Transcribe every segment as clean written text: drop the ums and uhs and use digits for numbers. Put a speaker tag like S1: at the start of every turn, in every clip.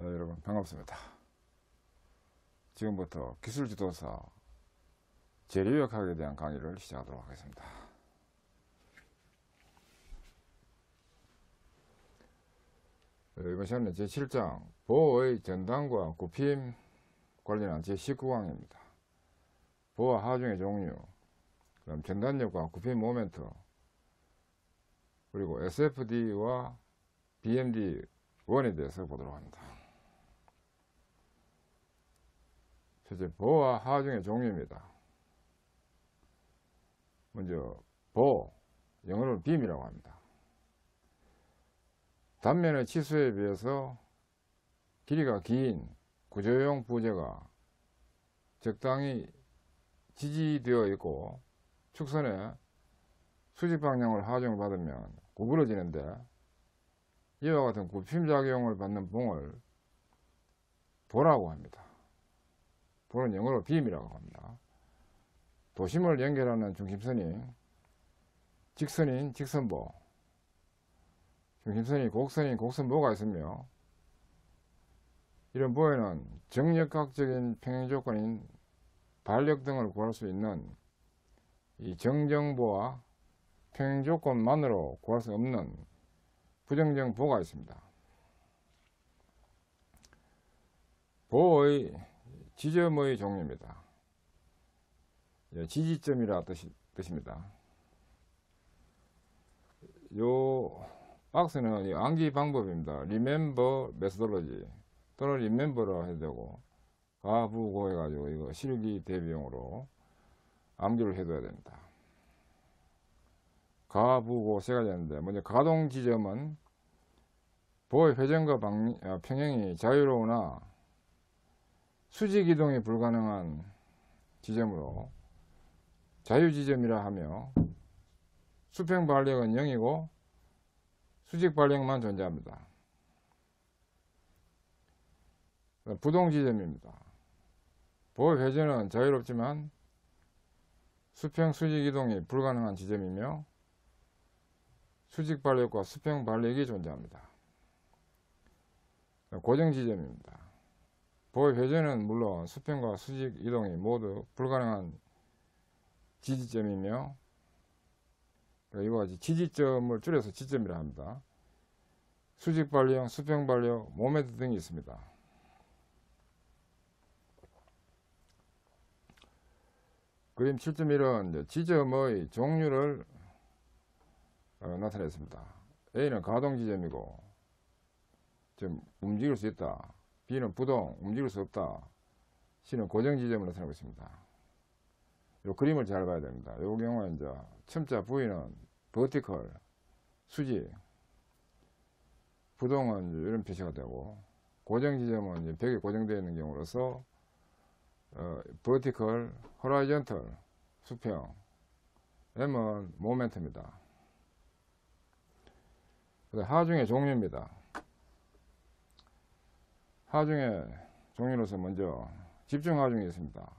S1: 여러분 반갑습니다. 지금부터 기술지도사 재료역학에 대한 강의를 시작하도록 하겠습니다. 이번 시간은 제7장 보호의 전단과 굽힘 관련한 제19강입니다. 보호 하중의 종류, 그다음 전단력과 굽힘 모멘트, 그리고 SFD와 BMD1에 대해서 보도록 합니다. 첫째, 보호와 하중의 종류입니다. 먼저 보호, 영어로는 빔이라고 합니다. 단면의 치수에 비해서 길이가 긴 구조용 부재가 적당히 지지되어 있고 축선에 수직 방향으로 하중을 받으면 구부러지는데, 이와 같은 굽힘작용을 받는 봉을 보라고 합니다. 보는 영어로 빔이라고 합니다. 도심을 연결하는 중심선이 직선인 직선보, 중심선이 곡선인 곡선보가 있으며, 이런 보에는 정역학적인 평행 조건인 발력 등을 구할 수 있는 이 정정보와 평행 조건만으로 구할 수 없는 부정정보가 있습니다. 보의 지점의 종류입니다. 지지점이라 뜻입니다. 요 박스는 암기 방법입니다. Remember Methodology 또는 Remember라 해도 되고, 가부고 해가지고 이거 실기 대비용으로 암기를 해둬야 됩니다. 가부고 세 가지 있는데, 먼저 가동 지점은 보의 회전과 평행이 자유로우나 수직 이동이 불가능한 지점으로 자유지점이라 하며, 수평 발력은 0이고 수직 발력만 존재합니다. 부동 지점입니다. 보의 회전은 자유롭지만 수평 수직 이동이 불가능한 지점이며, 수직 발력과 수평 발력이 존재합니다. 고정 지점입니다. 보의 회전은 물론 수평과 수직 이동이 모두 불가능한 지지점이며, 이와 같이 지지점을 줄여서 지점이라 합니다. 수직 발력, 수평 발력, 모멘트 등이 있습니다. 그림 7.1은 지점의 종류를 나타냈습니다. A는 가동 지점이고 좀 움직일 수 있다. B는 부동, 움직일 수 없다. C는 고정 지점을 나타내고 있습니다. 이 그림을 잘 봐야 됩니다. 이 경우에 이제 첨자 V는 버티컬, 수직, 부동은 이런 표시가 되고, 고정 지점은 이제 벽에 고정되어 있는 경우로서 버티컬, 호라이전털, 수평, M은 모멘트입니다. 하중의 종류입니다. 하중의 종류로서 먼저 집중 하중이 있습니다.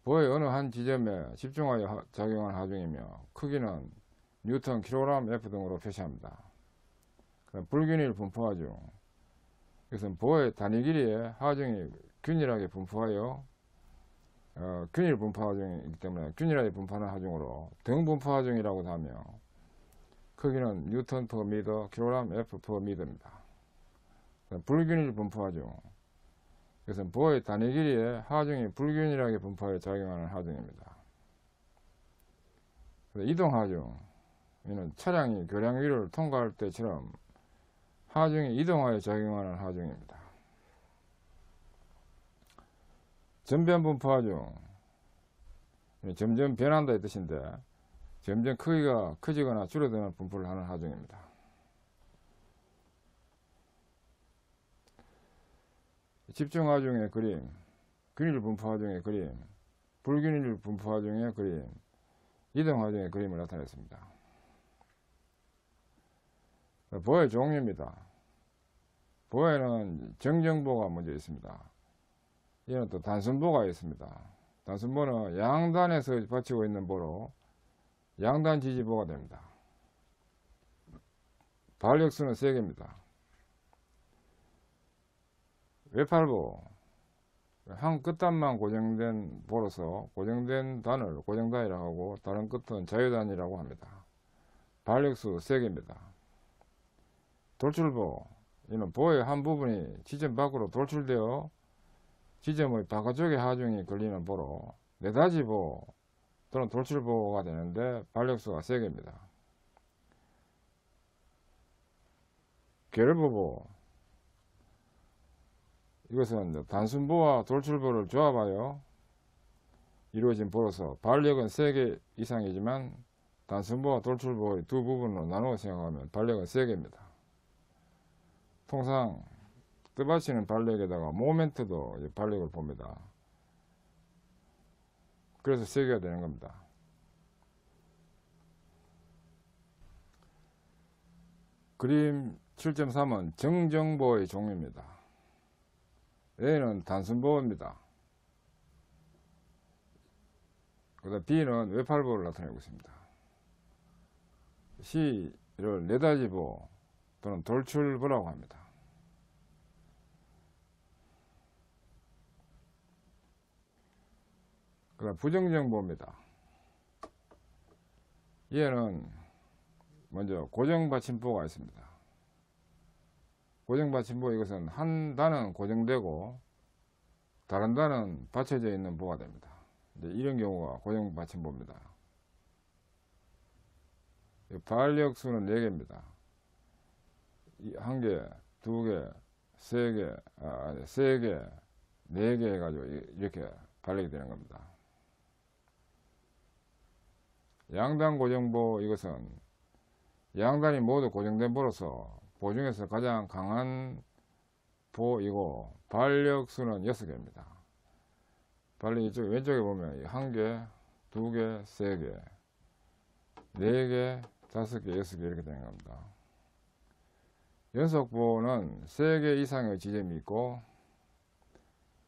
S1: 보의 어느 한 지점에 집중하여 작용한 하중이며, 크기는 뉴턴, 킬로그램, F 등으로 표시합니다. 불균일 분포 하중, 이것은 보의 단위 길이의 하중이 균일하게 분포하여 균일 분포 하중이기 때문에 균일하게 분포하는 하중으로 등분포 하중이라고도 하며, 크기는 뉴턴 퍼 미터, 킬로그램 F 퍼 미터입니다. 불균일 분포 하중, 이것은 보의 단위 길이의 하중이 불균일하게 분포하여 작용하는 하중입니다. 이동 하중, 이는 차량이 교량 위를 통과할 때처럼 하중이 이동하여 작용하는 하중입니다. 전변 분포 하중, 점점 변한다 이 뜻인데, 점점 크기가 커지거나 줄어드는 분포를 하는 하중입니다. 집중 하중의 그림, 균일 분포 하중의 그림, 불균일 분포 하중의 그림, 이동 하중의 그림을 나타냈습니다. 보의 종류입니다. 보에는 정정보가 먼저 있습니다. 이는 또 단순보가 있습니다. 단순보는 양단에서 받치고 있는 보로 양단 지지보가 됩니다. 발력수는 3개입니다. 외팔보 한 끝단만 고정된 보로서 고정된 단을 고정단이라고 하고 다른 끝은 자유단이라고 합니다. 발력수 3개입니다. 돌출보, 이는 보의 한 부분이 지점 밖으로 돌출되어 지점의 바깥쪽에 하중이 걸리는 보로 내다지보 또는 돌출보가 되는데 발력수가 3개입니다. 계열보보, 이것은 단순보와 돌출보를 조합하여 이루어진 보로서 발력은 3개 이상이지만 단순보와 돌출보의 두 부분으로 나누어 생각하면 발력은 3개입니다. 통상 뜻받치는 발력에다가 모멘트도 발력을 봅니다. 그래서 3개가 되는 겁니다. 그림 7.3은 정정보의 종류입니다. A는 단순보입니다. 그 다음 B는 외팔보를 나타내고 있습니다. C를 내다지보 또는 돌출보라고 합니다. 그 다음 부정정보입니다. 얘는 먼저 고정받침보가 있습니다. 고정받침보, 이것은 한 단은 고정되고 다른 단은 받쳐져 있는 보가 됩니다. 이런 경우가 고정받침보입니다. 발력수는 4개입니다. 1개, 2개, 3개, 3개, 4개 해가지고 이렇게 발력이 되는 겁니다. 양단 고정보, 이것은 양단이 모두 고정된 보로서 보 중에서 가장 강한 보이고 발력수는 6개입니다. 발력 이쪽 왼쪽에 보면 1개, 2개, 3개, 4개, 5개, 6개 이렇게 되는 겁니다. 연속보는 3개 이상의 지점이 있고,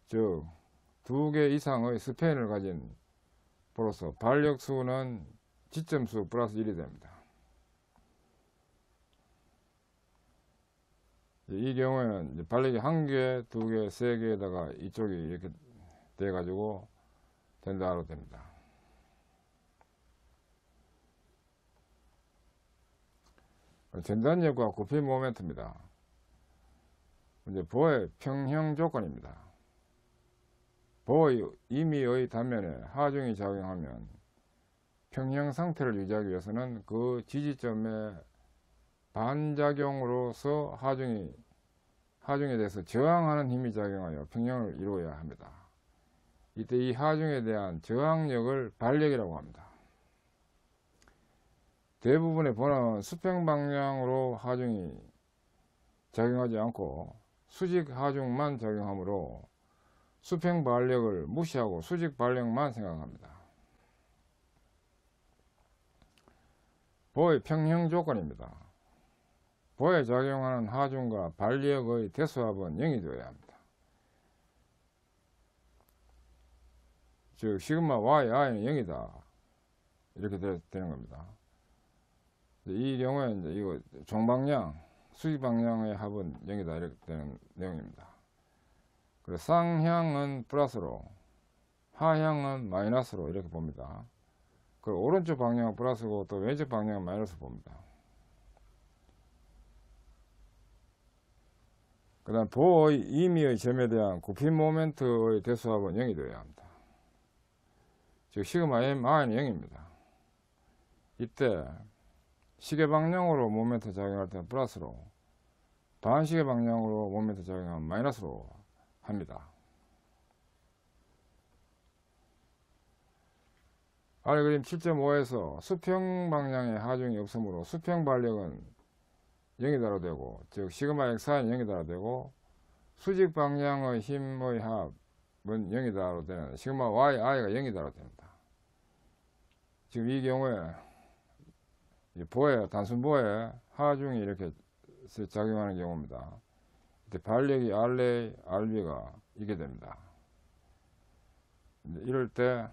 S1: 즉 2개 이상의 스팬을 가진 보로서 발력수는 지점수 플러스 1이 됩니다. 이 경우에는 발력이 1개, 2개, 3개에다가 이쪽이 이렇게 돼 가지고 된다로 됩니다. 전단력과 굽힘 모멘트입니다. 이제 보의 평형 조건입니다. 보의 임의의 단면에 하중이 작용하면 평형 상태를 유지하기 위해서는 그 지지점의 반작용으로서 하중에 대해서 저항하는 힘이 작용하여 평형을 이루어야 합니다. 이때 이 하중에 대한 저항력을 발력이라고 합니다. 대부분의 보는 수평 방향으로 하중이 작용하지 않고 수직 하중만 작용하므로 수평 발력을 무시하고 수직 발력만 생각합니다. 보의 평형 조건입니다. 보에 작용하는 하중과 발력의 대수합은 0이 되어야 합니다. 즉 시그마 y, i는 0이다 이렇게 되는 겁니다. 이 경우에 이제 이거 종방향, 수직 방향의 합은 0이다 이렇게 되는 내용입니다. 그래서 상향은 플러스로, 하향은 마이너스로 이렇게 봅니다. 그리고 오른쪽 방향은 플러스고 또 왼쪽 방향은 마이너스 봅니다. 그 다음 보의 임의의 점에 대한 굽힘 모멘트의 대수합은 0이 되어야 합니다. 즉 시그마 m i는 0입니다. 이때 시계 방향으로 모멘트 작용할 때는 플러스로, 반시계 방향으로 모멘트 작용하면 마이너스로 합니다. 아래 그림 7.5에서 수평 방향의 하중이 없으므로 수평 발력은 0이다로 되고, 즉 시그마 x는 0이다로 되고, 수직 방향의 힘의 합은 0이다로 되는 시그마 y, i가 0이다로 됩니다. 지금 이 경우에 단순보에 하중이 이렇게 작용하는 경우입니다. 이때 발력이 RA, RB가 이게 됩니다. 이럴 때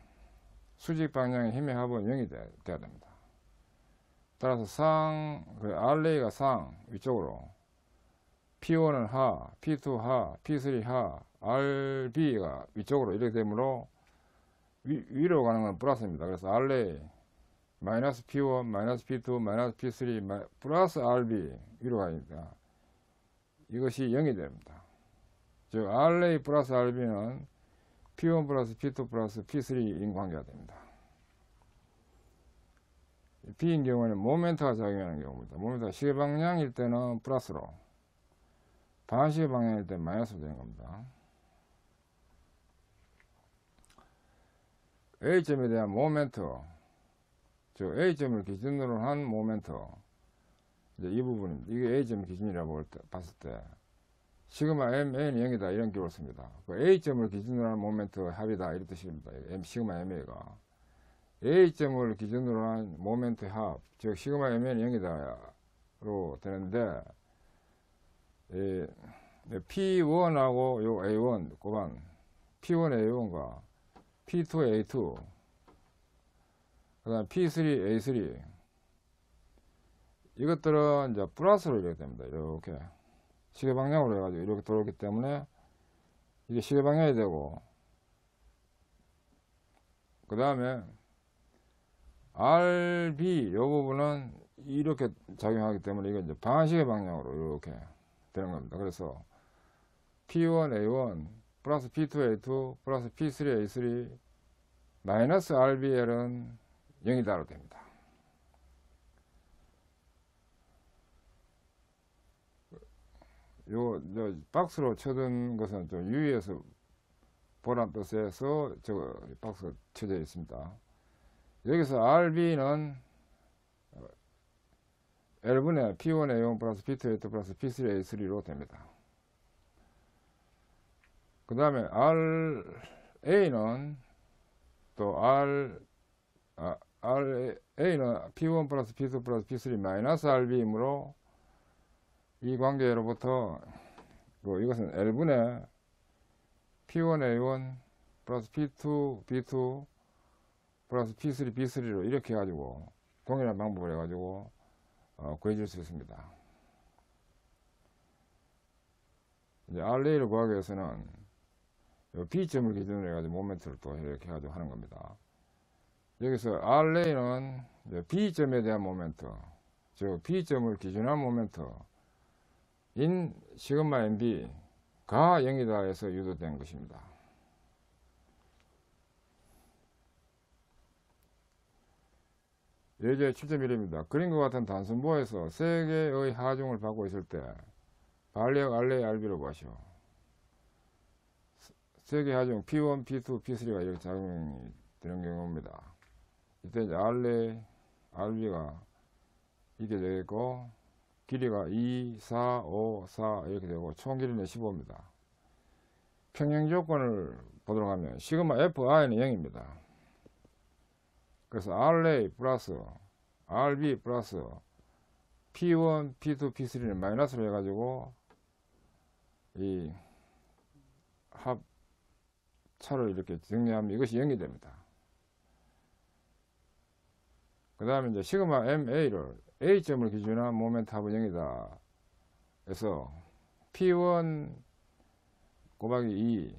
S1: 수직 방향의 힘의 합은 0이 돼야 됩니다. 따라서 RA가 상 위쪽으로, P1은 하, P2 하, P3 하, RB가 위쪽으로 이렇게 되므로 위로 가는 건 플러스입니다. 그래서 RA 마이너스 P1, 마이너스 P2, 마이너스 P3, 플러스 RB 위로 가니까 이것이 0이 됩니다. 즉 RA 플러스 RB는 P1 플러스 P2 플러스 P3인 관계가 됩니다. B인 경우에는 모멘트가 작용하는 경우입니다. 모멘트가 시계 방향일 때는 플러스로, 반시계 방향일 때 마이너스로 되는 겁니다. A점에 대한 모멘트, 즉 A점을 기준으로 한 모멘트, 이제 이 부분입니다. 이게 A점 기준이라고 봤을 때 시그마 MA는 0이다 이런 기호를 씁니다. 그 A점을 기준으로 한 모멘트 합이다 이런 뜻입니다. 시그마 MA가 A점을 기준으로 한 모멘트 합, 즉 시그마 MA는 0이다로 되는데, P1하고 요 A1 곱한 P1 A1과 P2 A2 그 다음 P3 A3 이것들은 이제 플러스로 이렇게 됩니다. 이렇게 시계 방향으로 해가지고 이렇게 돌기 때문에 이게 시계 방향이 되고, 그 다음에 RB 요 부분은 이렇게 작용하기 때문에 이게 이제 반시계 방향으로 이렇게 되는 겁니다. 그래서 P1 A1 플러스 P2 A2 플러스 P3 A3 마이너스 RBL은 0이다로 됩니다. 요 박스로 쳐둔 것은 좀 유의해서 보란 뜻에서 저 박스가 쳐져 있습니다. 여기서 RB는 L분의 P1 A1 플러스 P2 A2 플러스 P3 A3로 됩니다. 그 다음에 RA는 또 RA는 P1 플러스 P2 플러스 P3 마이너스 RB이므로 이 관계로부터 이것은 L분의 P1 A1 플러스 P2 B2 플러스 P3 B3로 이렇게 해가지고 동일한 방법을 해가지고 구해줄 수 있습니다. 이제 RA를 구하기 위해서는 B점을 기준으로 해가지고 모멘트를 또 이렇게 해가지고 하는 겁니다. 여기서 RA는 B점에 대한 모멘트, 즉 B점을 기준한 모멘트 인 시그마 MB가 0이다 해서 유도된 것입니다. 예제 7.1입니다. 그림과 같은 단순보에서 3개의 하중을 받고 있을 때 반력 RA, RB를 구하시오. 3개 하중 P1, P2, P3가 이렇게 작용이 되는 경우입니다. 이때 이제 RA, RB가 이게 되겠고, 길이가 2, 4, 5, 4 이렇게 되고 총 길이는 15입니다. 평행 조건을 보도록 하면 시그마 FI는 0입니다. 그래서 RA 플러스 RB 플러스 P1, P2, P3는 마이너스로 해가지고 이 합차를 이렇게 정리하면 이것이 0이 됩니다. 그 다음에 이제 시그마 MA를 A점을 기준한 모멘트 합은 0이다 해서 P1 곱하기 2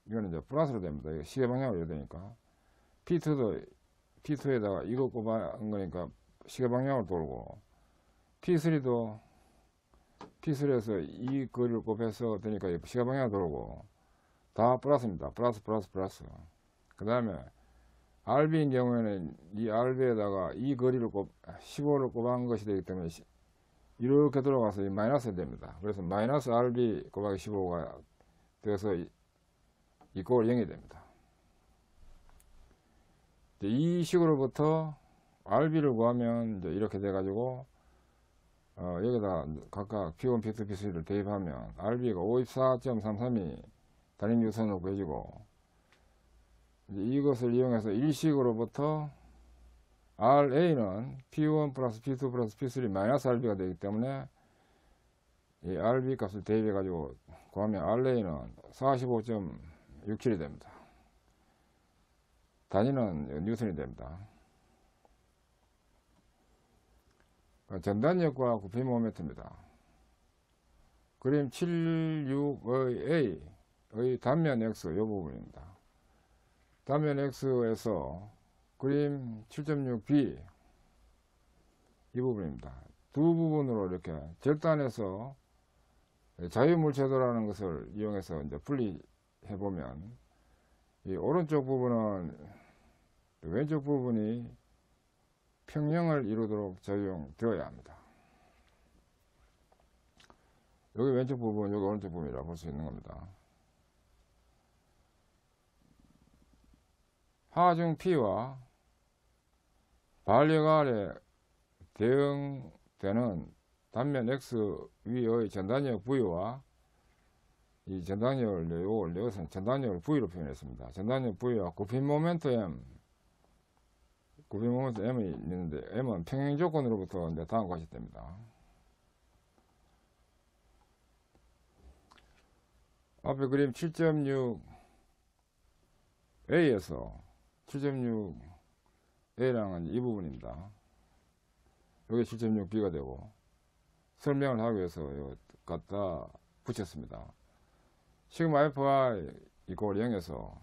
S1: 이거는 이제 플러스로 됩니다. 시계 방향으로 해야 되니까 P2에다가 이거 곱한 거니까 시계 방향으로 돌고, P3도 P3에서 이 거리를 곱해서 되니까 시계 방향으로 돌고 다 플러스입니다. 플러스. 그 다음에 RB인 경우에는 이 RB에다가 이 거리를 15를 곱한 것이 되기 때문에 이렇게 들어가서 이 마이너스 됩니다. 그래서 마이너스 RB 곱하기 15가 되어서 이 꼴 0이 됩니다. 이 식으로부터 RB를 구하면 이제 이렇게 돼가지고 여기다 각각 P1, P2, P3를 대입하면 RB가 54.332 단위 유선으로 구해지고, 이제 이것을 이용해서 일식으로부터 RA는 P1 플러스 P2 플러스 P3 마이너스 RB가 되기 때문에 이 RB 값을 대입해 가지고 구하면 RA는 45.67이 됩니다. 단위는 뉴턴이 됩니다. 전단력과 구피 모멘트입니다. 그림 76의 A의 단면 X 이 부분입니다. 단면 X에서 그림 7.6B 이 부분입니다. 두 부분으로 이렇게 절단해서 자유물체도라는 것을 이용해서 이제 분리해 보면 이 오른쪽 부분은 왼쪽 부분이 평형을 이루도록 적용되어야 합니다. 여기 왼쪽 부분, 여기 오른쪽 부분이라 볼 수 있는 겁니다. 하중 P와 반려갈에 대응되는 단면 X 위의 전단력 V와 이 전단력을 이것은 전단력을 V로 표현했습니다. 전단력 V와 굽힘 모멘트 M, 굽힘 모멘트 M이 있는데 M은 평행 조건으로부터 이제 다음과 같이 됩니다. 앞에 그림 7.6A에서 7.6A랑은 이 부분입니다. 여기 7.6B가 되고 설명을 하기 위해서 이거 갖다 붙였습니다. 시그마 FI 이꼴 0에서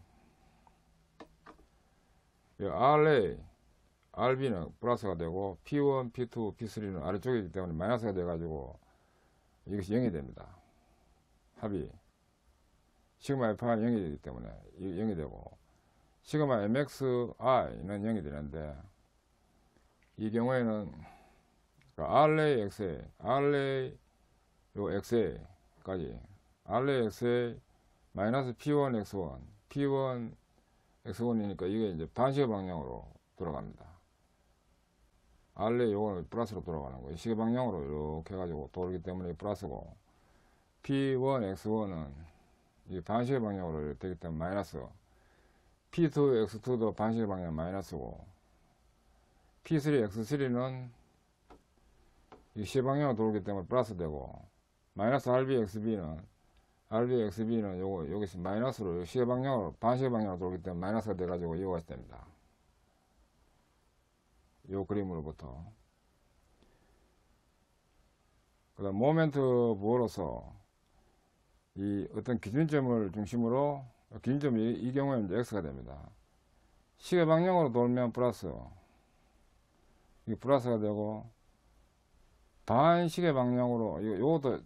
S1: RA, RB는 플러스가 되고 P1, P2, P3는 아래쪽이기 때문에 마이너스가 돼가지고 이것이 0이 됩니다. 합이 시그마 FI는 0이 되기 때문에 0이 되고 시그마 MXI는 0이 되는데 이 경우에는 RA, XA, RA, 요 XA까지 RA, XA, 마이너스 P1, X1, P1, X1이니까 이게 이제 반시계 방향으로 돌아갑니다. RA 요거는 플러스로 돌아가는 거예요. 시계 방향으로 이렇게 해가지고 돌기 때문에 플러스고 P1, X1은 이 반시계 방향으로 되기 때문에 마이너스, P2, X2도 반시계 방향 마이너스고 P3, X3는 이 시계 방향으로 돌기 때문에 플러스 되고 마이너스 RB, XB는 RB, XB는 요거 여기서 마이너스로 시계 방향으로 반시계 방향으로 돌기 때문에 마이너스가 돼가지고 이거가 됩니다. 요 그림으로부터 그다음 모멘트 부호로서 이 어떤 기준점을 중심으로 기준점이 이 경우에는 이제 X가 됩니다. 시계 방향으로 돌면 플러스, 이게 플러스가 되고 반시계 방향으로 요것도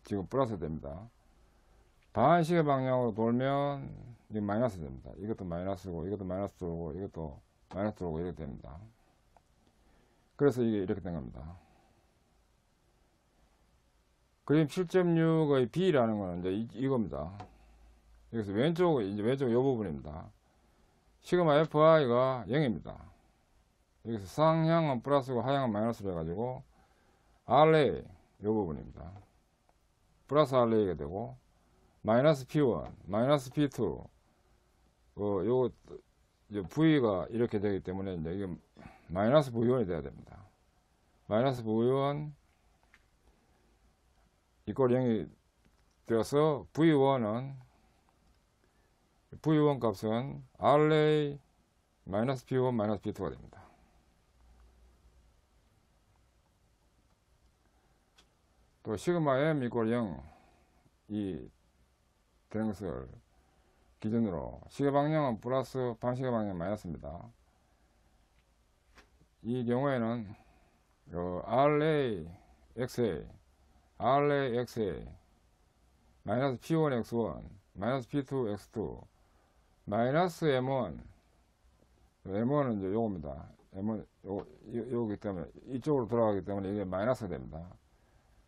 S1: 지금 플러스 됩니다. 반시계 방향으로 돌면 이게 마이너스 됩니다. 이것도 마이너스고 이것도 마이너스 들어오고 이것도 마이너스 들어오고 이렇게 됩니다. 그래서 이게 이렇게 된 겁니다. 그림 7.6의 B라는 거는 이제 이겁니다. 여기서 왼쪽 요 부분입니다. 시그마 FI가 0입니다. 여기서 상향은 플러스고 하향은 마이너스로 해가지고 RA 요 부분입니다. 플러스 RA가 되고 마이너스 P1, 마이너스 P2 요거 V가 이렇게 되기 때문에 이제 이게 마이너스 V1이 돼야 됩니다. 마이너스 V1 이꼴 0이 되어서 V1 값은 RA 마이너스 P1 마이너스 P2가 됩니다. 또 시그마 M 이꼴 0이 되는 것을 기준으로 시계 방향은 플러스 반시계 방향은 마이너스입니다. 이 경우에는 RA, XA, RA, XA, 마이너스 P1, X1, 마이너스 P2, X2, 마이너스 M1, M1은 이제 요겁니다. M1, 요거기 때문에 이쪽으로 돌아가기 때문에 이게 마이너스가 됩니다.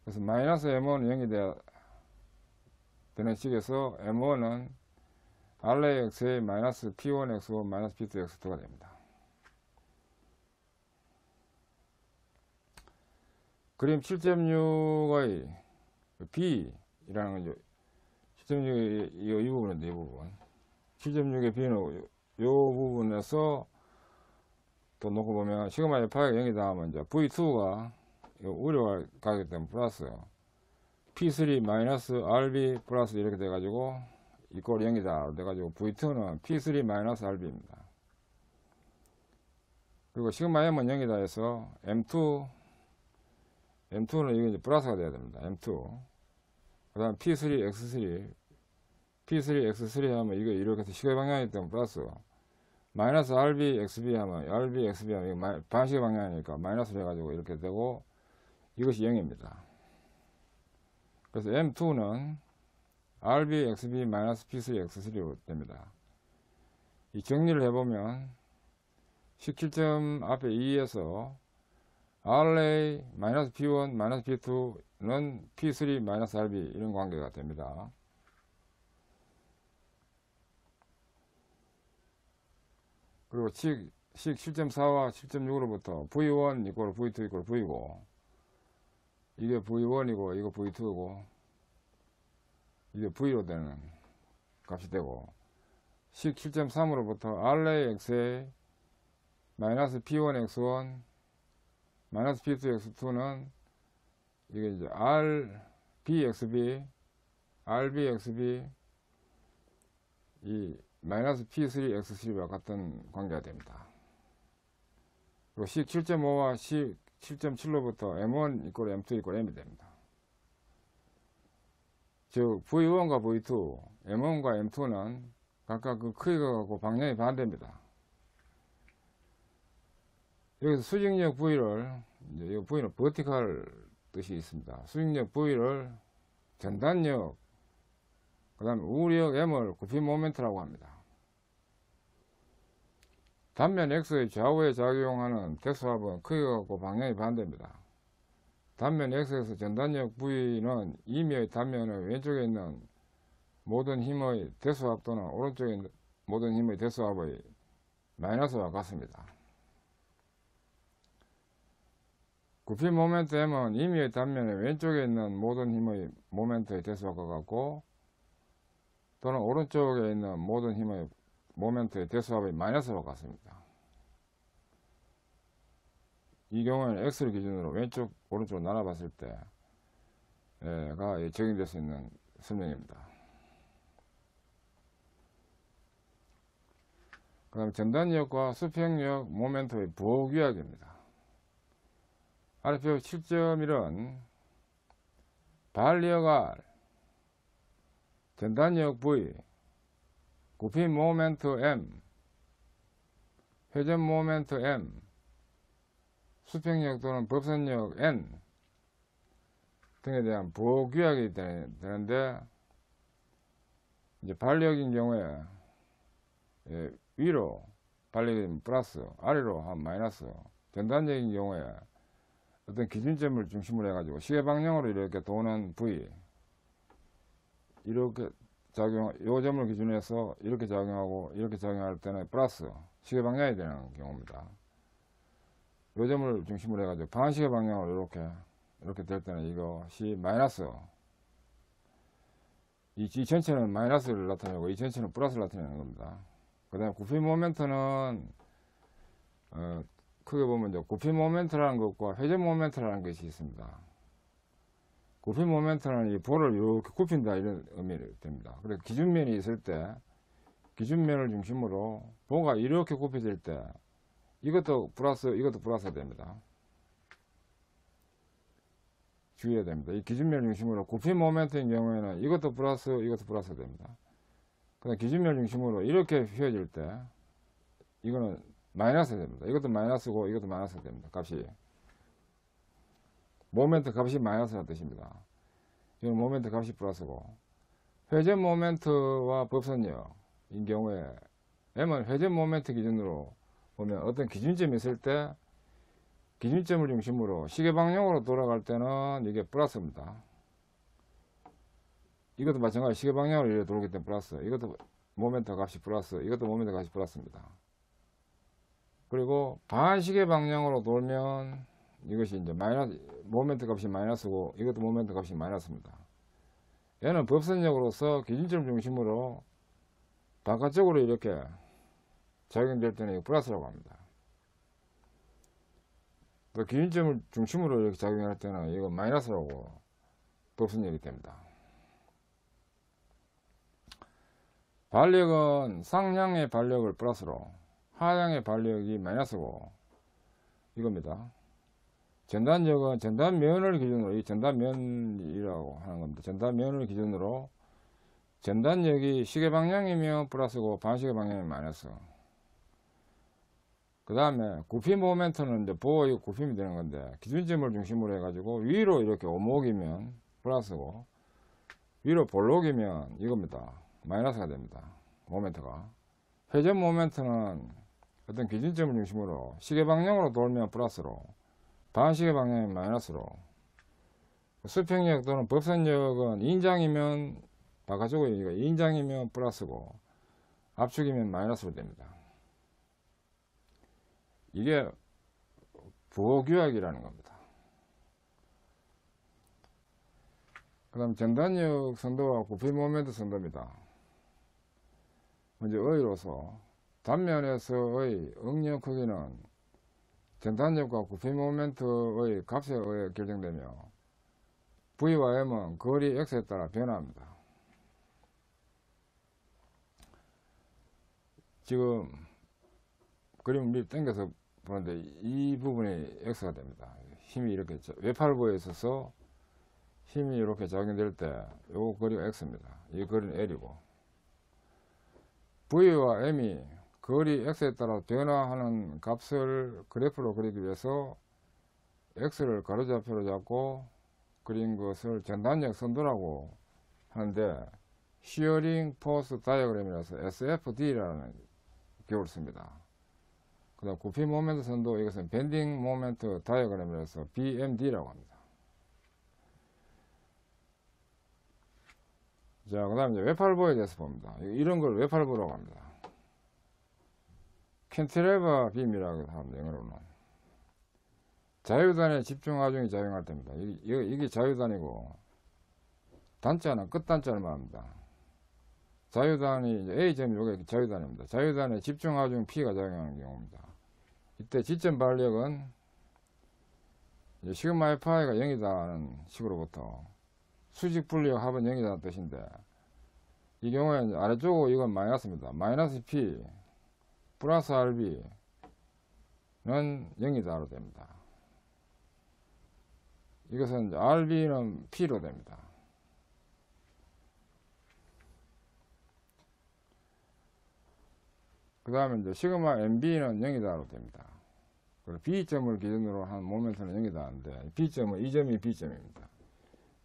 S1: 그래서 마이너스 M1은 0이 되는 식에서 M1은 RA, XA, 마이너스 P1, X1, 마이너스 P2, X2가 됩니다. 그림 7.6의 B이라는 건 7.6의 이 부분인데, 이 부분. 7.6의 B는 요 부분에서 또 놓고 보면 시그마 FI가 0이다 하면 이제 V2가 우려가 가기 때문에 플러스 P3 마이너스 RB 플러스 이렇게 돼가지고 이꼴 0이다 돼가지고 V2는 P3 마이너스 RB입니다. 그리고 시그마 M은 0이다 해서 M2 M2는 이게 이제 플러스가 돼야 됩니다. M2. 그 다음 P3, X3. P3, X3 하면 이거 이렇게 해서 시계 방향이기 때문에 플러스. 마이너스 RB, XB 하면, RB, XB 하면 이거 반시계 방향이니까 마이너스를 해가지고 이렇게 되고, 이것이 0입니다. 그래서 M2는 RB, XB, 마이너스 P3, X3로 됩니다. 이 정리를 해보면, 17점 앞에 2에서 RA, 마이너스 P1, 마이너스 P2는 P3, 마이너스 RB 이런 관계가 됩니다. 그리고 식 7.4와 7.6으로부터 V1 이꼴 V2 이꼴 V고, 이게 V1이고 이거 V2고 이게 V로 되는 값이 되고, 식 7.3으로부터 RA XA 마이너스 P1 X1 마이너스 P2 X2는 이게 이제 RB XB RB XB 이 마이너스 P3 X3와 같은 관계가 됩니다. 그리고 식 7.5와 식 7.7로부터 M1 이꼴 M2 이꼴 M이 됩니다. 즉 V1과 V2 M1과 M2는 각각 그 크기가 같고 방향이 반대입니다. 여기서 수직력 V를, 이제 이 V는 버티컬 뜻이 있습니다. 수직력 V를 전단력, 그 다음에 우력 M을 굽힘 모멘트라고 합니다. 단면 X의 좌우에 작용하는 대수합은 크기가 같고 방향이 반대입니다. 단면 X에서 전단력 V는 임의의 단면의 왼쪽에 있는 모든 힘의 대수합 또는 오른쪽에 있는 모든 힘의 대수합의 마이너스와 같습니다. 굽힘 모멘트 M은 임의의 단면의 왼쪽에 있는 모든 힘의 모멘트의 대수합과 같고, 또는 오른쪽에 있는 모든 힘의 모멘트의 대수합의 마이너스와 같습니다. 이 경우에는 X를 기준으로 왼쪽, 오른쪽으로 나눠봤을 때가 적용될 수 있는 설명입니다. 그 다음에 전단력과 수평력 모멘트의 부호규약입니다. 아래표 7.1은 반력 R, 전단력 V, 굽힘 모멘트 M, 회전 모멘트 M, 수평력 또는 법선력 N 등에 대한 부호규약이 되는데, 이제 반력인 경우에 위로 반력이 플러스, 아래로 한 마이너스, 전단력인 경우에 어떤 기준점을 중심으로 해가지고 시계 방향으로 이렇게 도는 V, 이렇게 요 점을 기준해서 이렇게 작용하고 이렇게 작용할 때는 플러스 시계 방향이 되는 경우입니다. 요 점을 중심으로 해가지고 반시계 방향으로 이렇게 될 때는 이것이 마이너스, 이 전체는 마이너스를 나타내고 이 전체는 플러스를 나타내는 겁니다. 그 다음에 굽힘 모멘트는 크게 보면 이제 굽힘 모멘트라는 것과 회전 모멘트라는 것이 있습니다. 굽힘 모멘트는 이 볼을 이렇게 굽힌다 이런 의미가 됩니다. 그래서 기준면이 있을 때 기준면을 중심으로 보가 이렇게 굽혀질 때 이것도 플러스 이것도 플러스가 됩니다. 주의해야 됩니다. 이 기준면을 중심으로 굽힘 모멘트인 경우에는 이것도 플러스 이것도 플러스가 됩니다. 그다음 기준면을 중심으로 이렇게 휘어질 때 이거는 마이너스 됩니다. 이것도 마이너스고 이것도 마이너스 됩니다. 값이 모멘트 값이 마이너스라는 뜻입니다. 이건 모멘트 값이 플러스고, 회전 모멘트와 법선력인 경우에 M은 회전 모멘트 기준으로 보면 어떤 기준점이 있을 때 기준점을 중심으로 시계 방향으로 돌아갈 때는 이게 플러스입니다. 이것도 마찬가지 시계 방향으로 이렇게 돌기 때문에 플러스, 이것도 모멘트 값이 플러스, 이것도 모멘트 값이 플러스입니다. 그리고 반시계 방향으로 돌면 이것이 이제 모멘트 값이 마이너스고 이것도 모멘트 값이 마이너스입니다. 얘는 법선력으로서 기준점 중심으로 바깥쪽으로 이렇게 작용될 때는 이거 플러스라고 합니다. 또 기준점을 중심으로 이렇게 작용할 때는 이거 마이너스라고 법선력이 됩니다. 반력은 상향의 반력을 플러스로 하향의 반력이 마이너스고 이겁니다. 전단력은 전단면을 기준으로, 이 전단면이라고 하는 겁니다. 전단면을 기준으로 전단력이 시계 방향이면 플러스고 반시계 방향이면 마이너스. 그 다음에 굽힘 모멘트는 이제 보호의 굽힘이 되는 건데, 기준점을 중심으로 해가지고 위로 이렇게 오목이면 플러스고 위로 볼록이면 이겁니다. 마이너스가 됩니다. 모멘트가. 회전 모멘트는 어떤 기준점을 중심으로 시계 방향으로 돌면 플러스로, 반시계 방향이면 마이너스로. 수평력 또는 법선력은 인장이면 바깥쪽으로, 이거 인장이면 플러스고 압축이면 마이너스로 됩니다. 이게 부호규약이라는 겁니다. 그 다음 전단력 선도와 굽힘 모멘트 선도입니다. 먼저 의로서 단면에서의 응력 크기는 전단력과 굽힘 모멘트의 값에 의해 결정되며 V와 M은 거리 X에 따라 변화합니다. 지금 그림을 미리 당겨서 보는데 이 부분이 X가 됩니다. 힘이 이렇게 외팔부에 있어서 힘이 이렇게 작용될 때 요 거리가 X입니다. 이 거리는 L이고, V와 M이 거리 X에 따라 변화하는 값을 그래프로 그리기 위해서 X를 가로좌표로 잡고 그린 것을 전단력 선도라고 하는데, 시어링 포스 다이어그램이라서 SFD라는 기호를 씁니다. 그 다음 굽힘 모멘트 선도, 이것은 밴딩 모멘트 다이어그램이라서 BMD라고 합니다. 자, 그 다음에 외팔부에 대해서 봅니다. 이런 걸 외팔부라고 합니다. 캔티레버 빔이라고 합니다. 영어로는. 자유단의 집중 하중이 작용할 때입니다. 이게 자유단이고, 단자는 끝단자를 말합니다. 자유단이 이제 A점이 요게 자유단입니다. 자유단의 집중 하중 P가 작용하는 경우입니다. 이때 지점 발력은 시그마 Fi가 0이다는 식으로부터 수직 분력 합은 0이다는 뜻인데, 이 경우에 아래쪽으로 이건 마이너스입니다. 마이너스 P 플러스 RB는 0이다로 됩니다. 이것은 RB는 P로 됩니다. 그 다음에 이제 시그마 MB는 0이다로 됩니다. 그리고 B점을 기준으로 한 모멘트는 0이다 하는데, B점은 이 점이 B점입니다.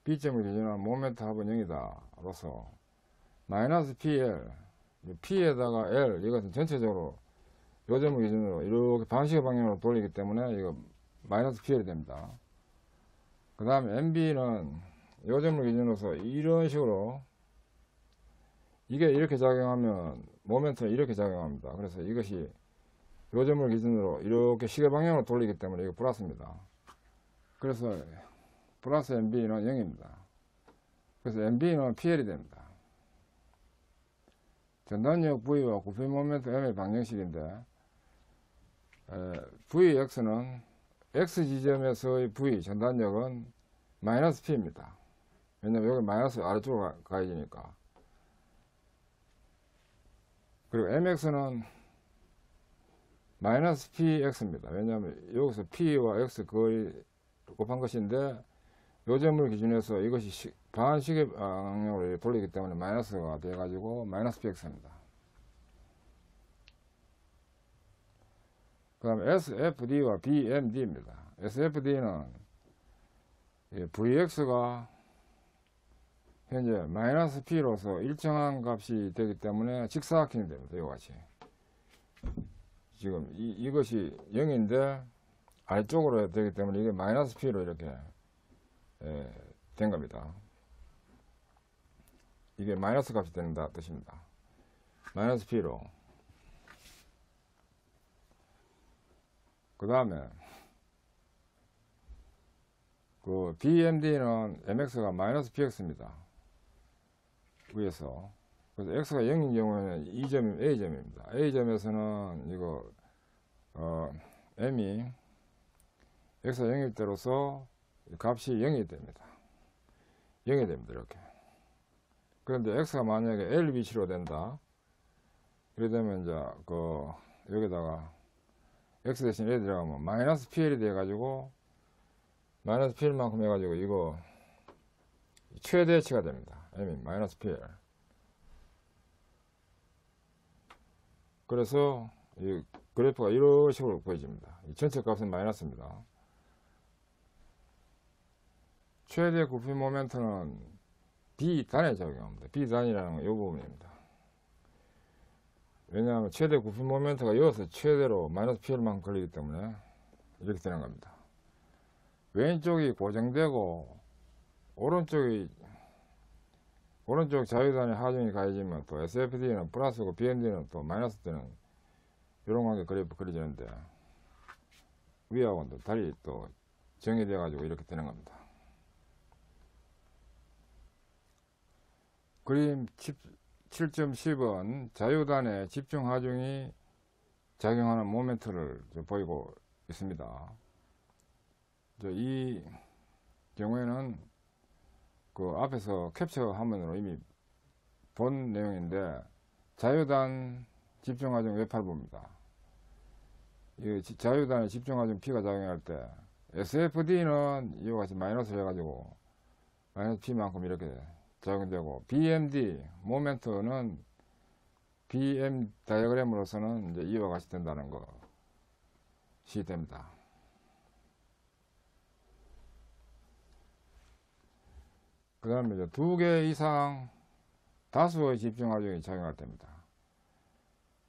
S1: B점을 기준으로 한 모멘트 합은 0이다로서 마이너스 PL, P에다가 L, 이것은 전체적으로 요 점을 기준으로 이렇게 반시계 방향으로 돌리기 때문에 이거 마이너스 PL이 됩니다. 그 다음에 MB는 요 점을 기준으로서 이런 식으로, 이게 이렇게 작용하면 모멘트는 이렇게 작용합니다. 그래서 이것이 요 점을 기준으로 이렇게 시계 방향으로 돌리기 때문에 이거 플러스입니다. 그래서 플러스 MB는 0입니다. 그래서 MB는 PL이 됩니다. 전단력 V와 굽힘 모멘트 M의 방정식인데, VX는 X 지점에서의 V 전단력은 마이너스 P입니다. 왜냐면 여기 마이너스 아래쪽으로 가야지니까. 그리고 MX는 마이너스 PX입니다. 왜냐하면 여기서 P와 X 거의 곱한 것인데, 요 점을 기준해서 이것이 반시계 방향으로 돌리기 때문에 마이너스가 돼가지고 마이너스 PX입니다. 그 다음에 SFD와 BMD입니다. SFD는 VX가 현재 마이너스 P로서 일정한 값이 되기 때문에 직사각형이 됩니다. 이와 같이. 지금 이것이 0인데 아래쪽으로 되기 때문에 이게 마이너스 P로 이렇게 된 겁니다. 이게 마이너스 값이 된다 뜻입니다. 마이너스 P로. 그 다음에 그 BMD는 MX가 마이너스 PX입니다. 위에서. 그래서 X가 0인 경우에는 이 점이 A점입니다. A점에서는 이거 M이 X가 0일 때로서 값이 0이 됩니다. 0이 됩니다. 이렇게. 그런데 X가 만약에 L 위치로 된다. 이래 되면 이제 여기다가 X 대신 L 들어가면 마이너스 PL이 돼가지고 마이너스 P만큼 해가지고 이거 최대치가 됩니다. M이 마이너스 P. 그래서 이 그래프가 이런 식으로 보여집니다. 이 전체 값은 마이너스입니다. 최대 구피 모멘트는 B단에 적용합니다. B단이라는 건 이 부분입니다. 왜냐하면 최대 구피 모멘트가 여기서 최대로 마이너스 P만큼 걸리기 때문에 이렇게 되는 겁니다. 왼쪽이 고정되고 오른쪽 자유단의 하중이 가해지면 또 SFD는 플러스고 BMD는 또 마이너스 되는 이런 관계 그래프 그려지는데 위하고는 또 달리 또 정의돼 가지고 이렇게 되는 겁니다. 그림 7.10은 자유단의 집중 하중이 작용하는 모멘트를 보이고 있습니다. 이 경우에는 그 앞에서 캡처 화면으로 이미 본 내용인데 자유단 집중하중 외팔부입니다. 이 자유단의 집중하중 P가 작용할 때 SFD는 이와 같이 마이너스를 해가지고 마이너스 P만큼 이렇게 작용되고 BMD 모멘트는 BM 다이어그램으로서는 이제 이와 같이 된다는 것이 됩니다. 그 다음에 이제 2개 이상 다수의 집중 하중이 작용할 때입니다.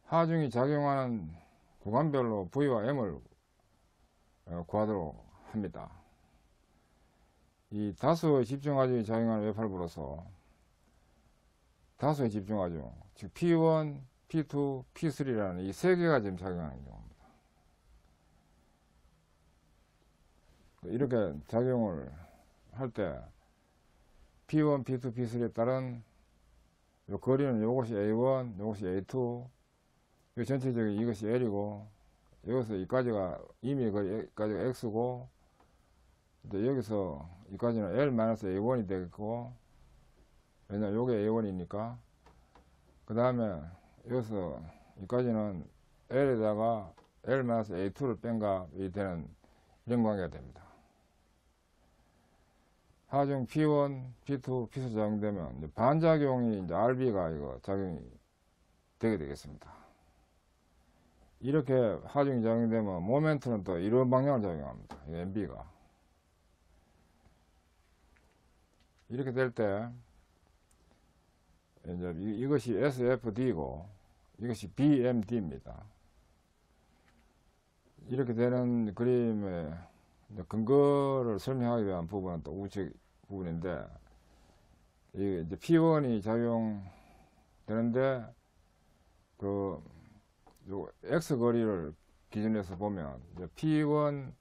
S1: 하중이 작용하는 구간별로 V와 M을 구하도록 합니다. 이 다수의 집중 하중이 작용하는 외팔부로서 다수의 집중 하중, 즉 P1, P2, P3라는 이 세 개가 지금 작용하는 경우입니다. 이렇게 작용을 할 때 P1, P2, P3에 따른 요 거리는 요것이 A1, 요것이 A2, 요 전체적인 이것이 L이고, 여기서 이까지가 이미 여기까지가 X고, 이제 여기서 이까지는 L-A1이 되겠고, 왜냐면 요게 A1이니까, 그 다음에 여기서 이까지는 L에다가 L-A2를 뺀 값이 되는 이런 관계가 됩니다. 하중 P1, P2, P3 작용되면 이제 반작용이 이제 RB가 이거 작용이 되게 되겠습니다. 이렇게 하중이 작용되면 모멘트는 또 이런 방향을 작용합니다. MB가 이렇게 될 때 이제 이것이 SFD고 이것이 BMD입니다. 이렇게 되는 그림의 근거를 설명하기 위한 부분은 또 우측 부분인데, 이게 이제 P1이 작용되는데, 요 X 거리를 기준해서 보면, P1,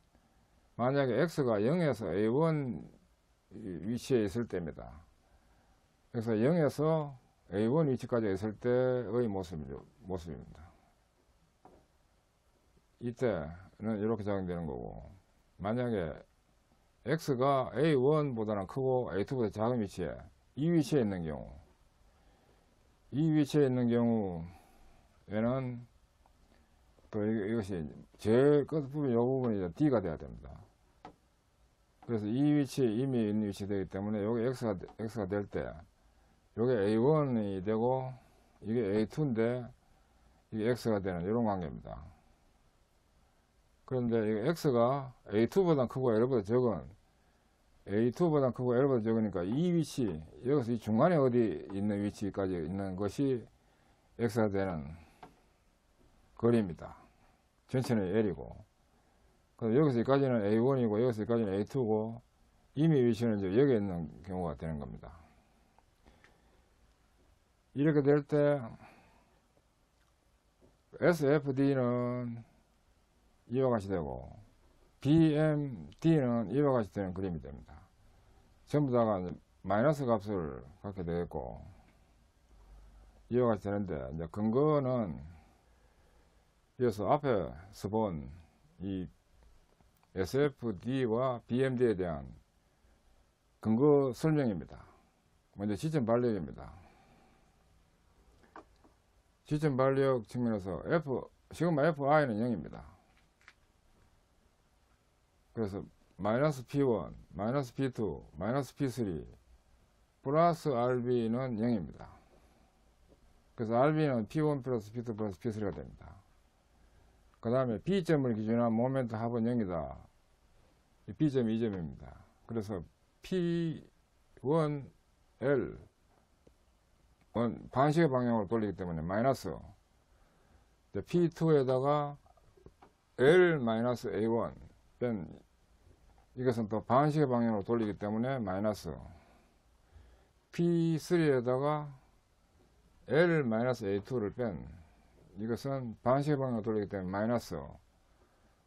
S1: 만약에 X가 0에서 A1 위치에 있을 때입니다. 그래서 0에서 A1 위치까지 있을 때의 모습입니다. 이때는 이렇게 작용되는 거고, 만약에 X가 A1보다는 크고 A2보다 작은 위치에, 이 위치에 있는 경우, 이 위치에 있는 경우에는 또 이것이 제일 끝부분, 이 부분이 D가 돼야 됩니다. 그래서 이 위치에 이미 있는 위치 되기 때문에 여기 X가 될 때, 여기 A1이 되고, 이게 A2인데, 이게 X가 되는 이런 관계입니다. 그런데 이 X가 A2보다 크고 L보다 적은, A2보다 크고 L보다 적으니까 이 위치, 여기서 이 중간에 어디 있는 위치까지 있는 것이 X가 되는 거리입니다. 전체는 L이고. 그래서 여기서 여기까지는 A1이고, 여기서 여기까지는 A2고, 이미 위치는 이제 여기에 있는 경우가 되는 겁니다. 이렇게 될 때, SFD는 이와 같이 되고 BMD는 이와 같이 되는 그림이 됩니다. 전부 다가 마이너스 값을 갖게 되겠고 이와 같이 되는데, 이제 근거는 여기서 앞에서 본 이 SFD와 BMD에 대한 근거 설명입니다. 먼저 지점 반력입니다. 지점 반력 측면에서 시그마 FI는 0입니다. 그래서 마이너스 P1, 마이너스 P2, 마이너스 P3 플러스 RB는 0입니다. 그래서 RB는 P1 플러스 P2 플러스 P3가 됩니다. 그 다음에 B점을 기준한 모멘트 합은 0이다. 이 B점이 2점입니다. 그래서 P1L 반시계 방향으로 돌리기 때문에 마이너스 P2에다가 L-A1 뺀 이것은 또 반시계 방향으로 돌리기 때문에 마이너스 P3에다가 L-A2를 뺀 이것은 반시계 방향으로 돌리기 때문에 마이너스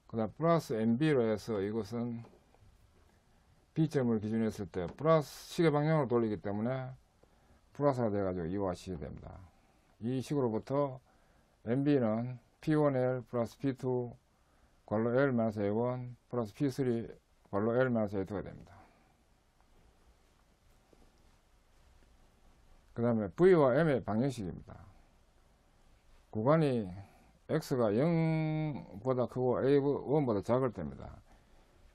S1: 그 다음 플러스 MB로 해서 이것은 B점을 기준으로 했을 때 플러스 시계 방향으로 돌리기 때문에 플러스가 돼가지고 이와 같이 됩니다. 이 식으로부터 MB는 P1L 플러스 P2 괄호 L-A1 플러스 P3 괄호 L-A2가 됩니다. 그 다음에 V와 M의 방정식입니다. 구간이 X가 0보다 크고 A1보다 작을 때입니다.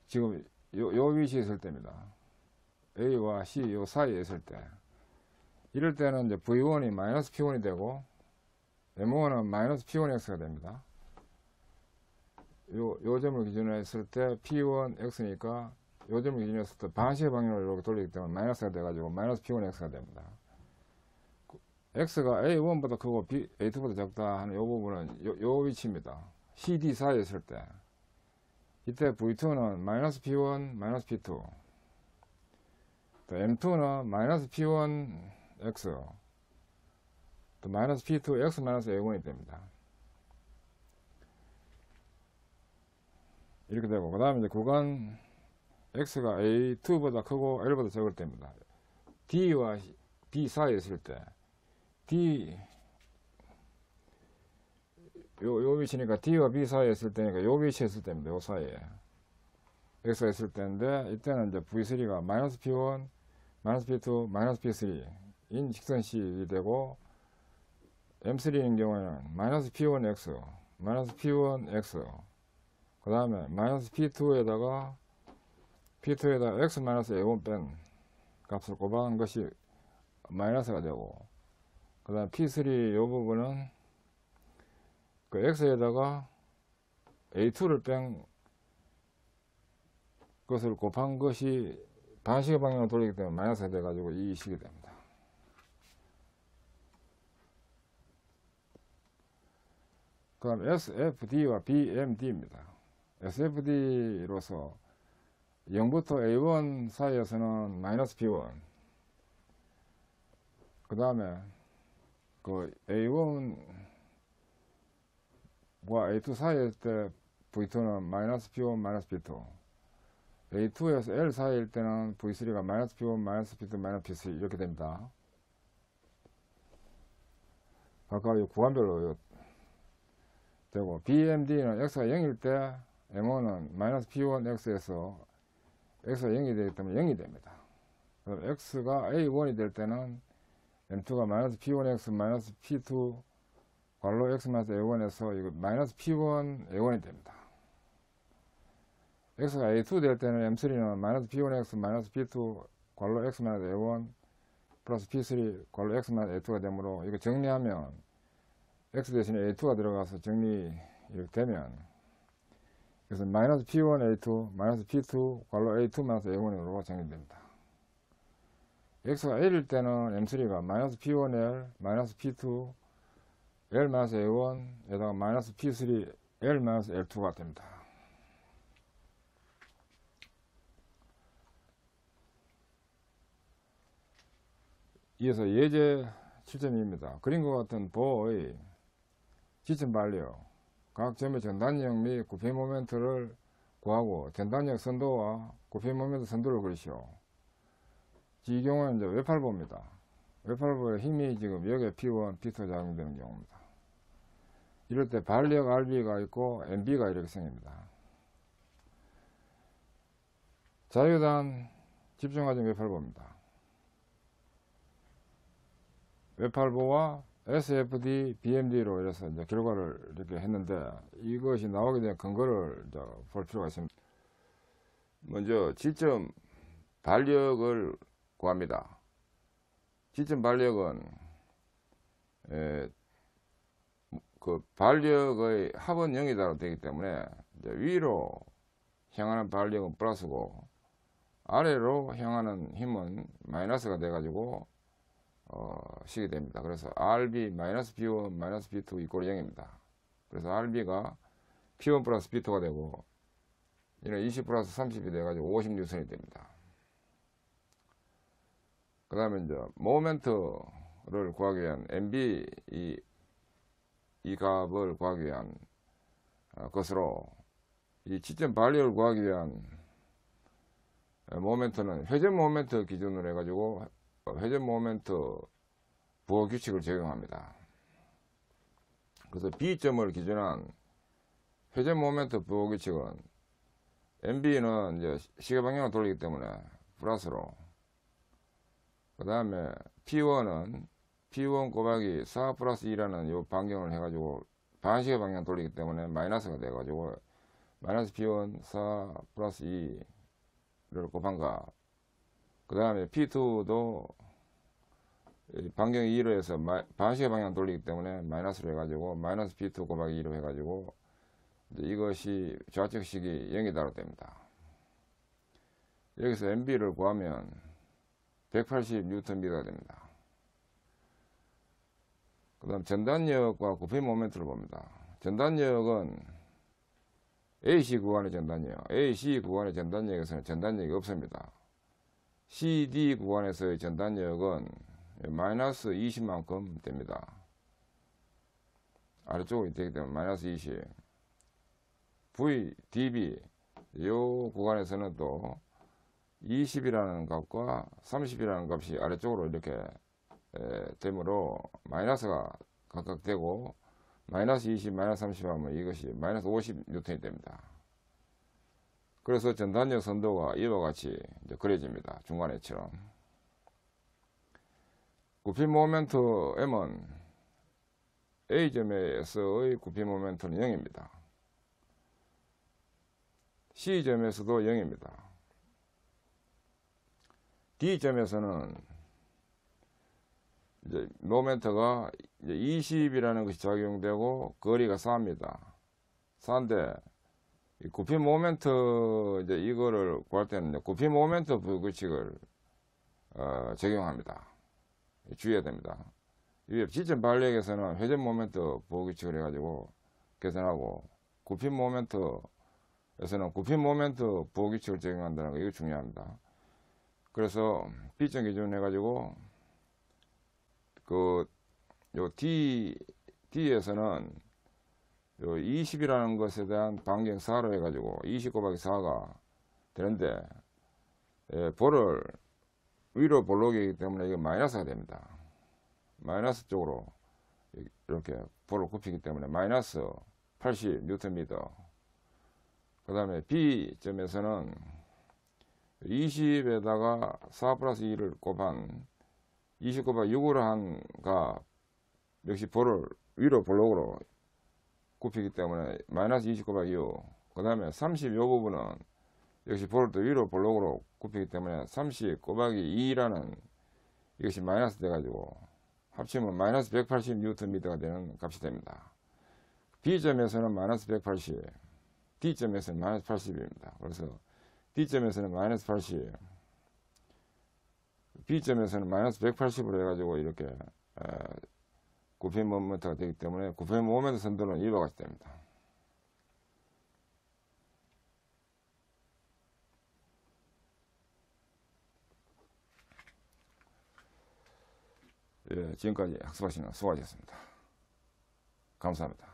S1: 지금 요 위치에 있을 때입니다. A와 C 요 사이에 있을 때. 이럴 때는 이제 V1이 마이너스 P1이 되고 M1은 마이너스 P1X가 됩니다. 요 점을 기준으로 했을 때 P1X니까 요 점을 기준으로 했을 때 반시계 방향으로 이렇게 돌리기 때문에 마이너스가 돼가지고 마이너스 P1X가 됩니다. X가 A1보다 크고 A2보다 작다 하는 요 부분은 요 위치입니다. CD 사이에 있을 때. 이때 V2는 마이너스 P1, 마이너스 P2. 또 M2는 마이너스 P1X. 또 마이너스 P2, X 마이너스 A1이 됩니다. 이렇게 되고, 그 다음에 이제 구간 X가 A2보다 크고 L보다 작을 때입니다. D와 B 사이에 있을 때. 요 위치니까 D와 B 사이에 있을 때니까 요 위치에 있을 때입니다. 요 사이에. X가 있을 때인데, 이때는 이제 V3가 마이너스 P1, 마이너스 P2, 마이너스 P3 인 직선식이 되고, M3인 경우에는 마이너스 P1X, 마이너스 P1X, 그 다음에 마이너스 P2에다가 X 마이너스 A1 뺀 값을 곱한 것이 마이너스가 되고, 그 다음 P3 요 부분은 그 X에다가 A2를 뺀 것을 곱한 것이 반시계 방향으로 돌리기 때문에 마이너스가 돼가지고 이 식이 됩니다. 그 다음 SFD와 BMD입니다. SFD로서 0부터 A1 사이에서는 마이너스 P1, 그 다음에 그 A1과 A2 사이일 때 V2는 마이너스 P1, 마이너스 P2, A2에서 L 사이일 때는 V3가 마이너스 P1, 마이너스 P2, 마이너스 P3 이렇게 됩니다. 각각 구간별로 되고, BMD는 X가 0일 때 M1은 마이너스 P1X에서 X가 0이 되기 때문에 0이 됩니다. 그럼 X가 A1이 될 때는 M2가 마이너스 P1X 마이너스 P2 괄호 X 마이너스 A1에서 이거 마이너스 P1 A1이 됩니다. X가 A2 될 때는 M3는 마이너스 P1X 마이너스 P2 괄호 X 마이너스 A1 플러스 P3 괄호 X 마이너스 A2가 되므로 이거 정리하면 X 대신에 A2가 들어가서 정리 이렇게 되면 그래서 마이너스 P1 A2 마이너스 P2 괄호 A2 마이너스 A1으로 정리됩니다. X가 L일 때는 M3가 마이너스 P1L 마이너스 P2 L 마이너스 A1 에다가 마이너스 P3 L 마이너스 L2가 됩니다. 이어서 예제 7.2입니다. 그림과 같은 보의 지점 반려 각 점의 전단력 및 구피 모멘트를 구하고 전단력 선도와 구피 모멘트 선도를 그리시오. 이 경우는 이제 외팔보입니다. 외팔보의 힘이 지금 여기에 P1, P2 작용되는 경우입니다. 이럴 때 반력 RB가 있고 MB가 이렇게 생깁니다. 자유단 집중화점 외팔보입니다. 외팔보와 SFD, BMD로 이래서 이제 결과를 이렇게 했는데 이것이 나오게 된 근거를 이제 볼 필요가 있습니다. 먼저 지점 반력을 구합니다. 지점 반력은 그 반력의 합은 0이다로 되기 때문에 이제 위로 향하는 반력은 플러스고 아래로 향하는 힘은 마이너스가 돼 가지고 식이 됩니다. 그래서 RB 마이너스 B1 마이너스 B2 이꼴 0입니다. 그래서 RB가 P1 플러스 B2가 되고 이는 20 플러스 30이 돼 가지고 50뉴턴이 됩니다. 그 다음에 이제 모멘트를 구하기 위한 MB 이 값을 구하기 위한 것으로 이 지점 반력을 구하기 위한 모멘트는 회전 모멘트 기준으로 해가지고 회전 모멘트 부호 규칙을 적용합니다. 그래서 B점을 기준한 회전 모멘트 부호 규칙은 MB는 이제 시계 방향을 돌리기 때문에 플러스로, 그 다음에 P1은 P1 곱하기 4 플러스 2라는 요 반경을 해가지고 반시계 방향 돌리기 때문에 마이너스가 돼가지고 마이너스 P1 4 플러스 2를 곱한 값. 그 다음에 P2도 반경 2로 해서 반시계 방향 돌리기 때문에 마이너스로 해가지고 마이너스 P2 곱하기 2로 해가지고 이제 이것이 좌측식이 0이다로 됩니다. 여기서 MB를 구하면 180Nm가 됩니다. 그 다음 전단력과 구피 모멘트를 봅니다. 전단력은 AC 구간의 전단력, AC 구간의 전단력에서는 전단력이 없습니다. CD 구간에서의 전단력은 마이너스 20만큼 됩니다. 아래쪽으로 되기 때문에 마이너스 20. V, DB 이 구간에서는 또 20이라는 값과 30이라는 값이 아래쪽으로 이렇게 되므로 마이너스가 각각 되고 마이너스 20, 마이너스 30 하면 이것이 마이너스 50N이 됩니다. 그래서 전단력 선도가 이와 같이 이제 그려집니다. 중간에처럼. 구피 모멘트 M은 A점에서의 구피 모멘트는 0입니다. C점에서도 0입니다. D점에서는 이제 모멘트가 이제 20이라는 것이 작용되고 거리가 4입니다. 4인데 구피 모멘트 이제 이거를 구할 때는 구피 모멘트 부규칙을 적용합니다. 주의해야 됩니다. 이 지점 반력에서는 회전 모멘트 부규칙을 해가지고 계산하고 구피 모멘트에서는 구피 모멘트 부규칙을 적용한다는 거 이거 중요합니다. 그래서 B점 기준 해가지고 요 D에서는 요 20이라는 것에 대한 반경 4로 해가지고 20 곱하기 4가 되는데 볼을 위로 볼록이기 때문에 이게 마이너스가 됩니다. 마이너스 쪽으로 이렇게 볼을 굽히기 때문에 마이너스 80Nm. 그 다음에 B점에서는 20에다가 4 플러스 2를 곱한 20 곱하기 6으로 한 값 역시 볼을 위로 볼록으로 굽히기 때문에 마이너스 20 곱하기 6. 그 다음에 30 요 부분은 역시 볼을 또 위로 볼록으로 굽히기 때문에 30 곱하기 2라는 이것이 마이너스 돼가지고 합치면 마이너스 180Nm가 되는 값이 됩니다. B점에서는 마이너스 180, D점에서는 마이너스 80입니다. 그래서 D점에서는 마이너스 80, B점에서는 마이너스 180으로 해가지고 이렇게 구피 모멘트가 되기 때문에 구피 모멘트 선도는 이와 같이 됩니다. 예, 지금까지 학습하시는 수고하셨습니다. 감사합니다.